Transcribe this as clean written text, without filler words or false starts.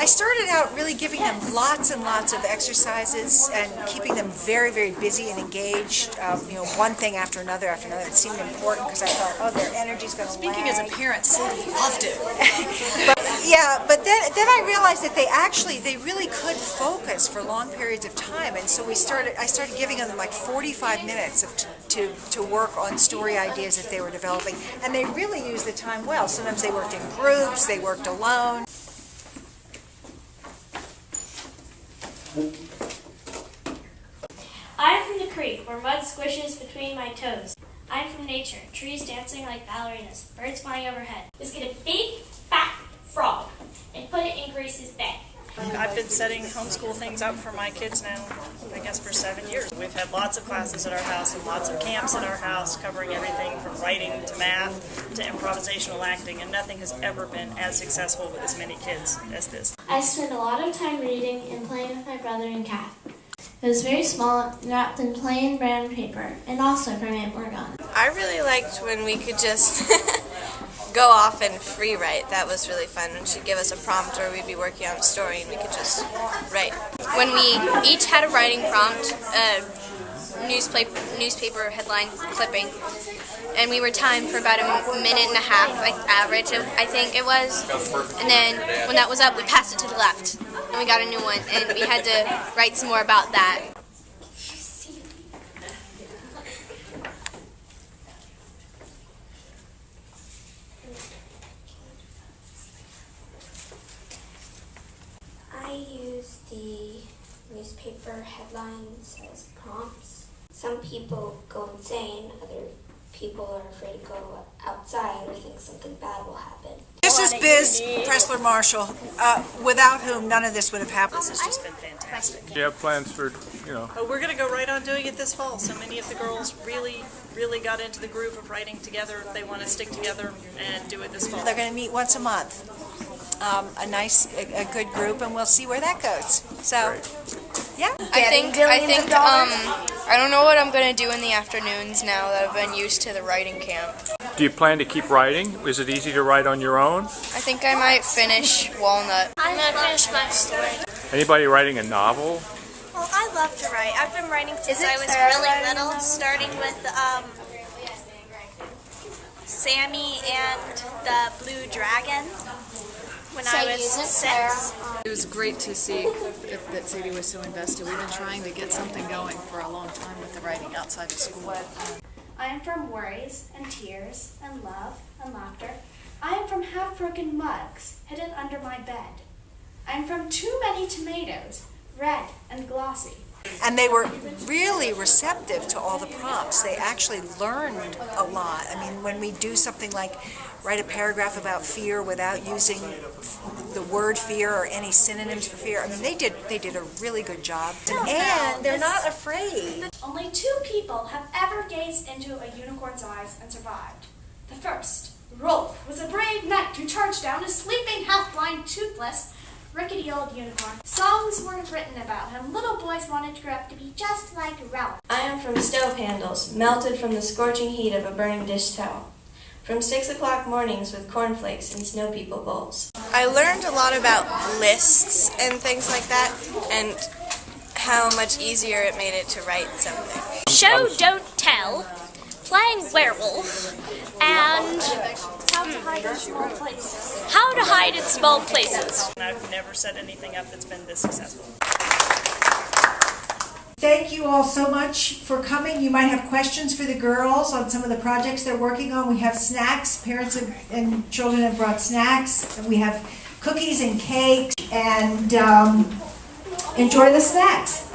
I started out really giving them lots and lots of exercises and keeping them very, very busy and engaged, one thing after another after another. It seemed important because I thought, oh, their energy's going to Speaking as a parent, Cindy loved it. but then I realized that they really could focus for long periods of time, and so I started giving them like 45 minutes to work on story ideas that they were developing, and they really used the time well. Sometimes they worked in groups, they worked alone. I'm from the creek where mud squishes between my toes. I'm from nature, trees dancing like ballerinas, birds flying overhead. Let's get a big, fat frog and put it in Grace's bed. I've been setting homeschool things up for my kids now, I guess, for 7 years. We've had lots of classes at our house and lots of camps at our house covering everything from writing to math to improvisational acting, and nothing has ever been as successful with as many kids as this. I spent a lot of time reading and playing with my brother and cat. It was very small, wrapped in plain brown paper, and also from Aunt Morgana. I really liked when we could just go off and free write. That was really fun. When she'd give us a prompt or we'd be working on a story and we could just write. When we each had a writing prompt, newspaper headline clipping, and we were timed for about a minute and a half, average, I think it was. And then when that was up, we passed it to the left, and we got a new one, and we had to write some more about that. I use the newspaper headlines as prompts. Some people go insane, other people are afraid to go outside or think something bad will happen. This is Biz Pressler-Marshall, without whom none of this would have happened. This has just been fantastic. Do you have plans for, Oh, we're going to go right on doing it this fall. So many of the girls really got into the groove of writing together. They want to stick together and do it this fall. They're going to meet once a month. A good group, and we'll see where that goes. So, yeah. I don't know what I'm going to do in the afternoons now that I've been used to the writing camp. do you plan to keep writing? Is it easy to write on your own? I think I might finish Walnut. I'm going to finish my story. Anybody writing a novel? Well, I love to write. I've been writing since I was really little, starting with Sammy and the Blue Dragon when I was 6. It was great to see that Sadie was so invested. We've been trying to get something going for a long time with the writing outside of school. I am from worries and tears and love and laughter. I am from half-broken mugs hidden under my bed. I am from too many tomatoes, red and glossy. And they were really receptive to all the prompts. They actually learned a lot. I mean, when we do something like write a paragraph about fear without using the word fear or any synonyms for fear, I mean, they did a really good job. And they're not afraid. Only 2 people have ever gazed into a unicorn's eyes and survived. The first, Rolf, was a brave knight who charged down a sleeping, half-blind, toothless, rickety old unicorn. Songs were written about him. Little boys wanted to grow up to be just like Ralph. I am from stove handles, melted from the scorching heat of a burning dish towel. From 6 o'clock mornings with cornflakes and snow people bowls. I learned a lot about lists and things like that, and how much easier it made it to write something. Show, don't tell, playing werewolf, and How to hide in small places. how to hide in small places. And I've never set anything up that's been this successful. Thank you all so much for coming. You might have questions for the girls on some of the projects they're working on. We have snacks. Parents and children have brought snacks. And we have cookies and cakes. And enjoy the snacks.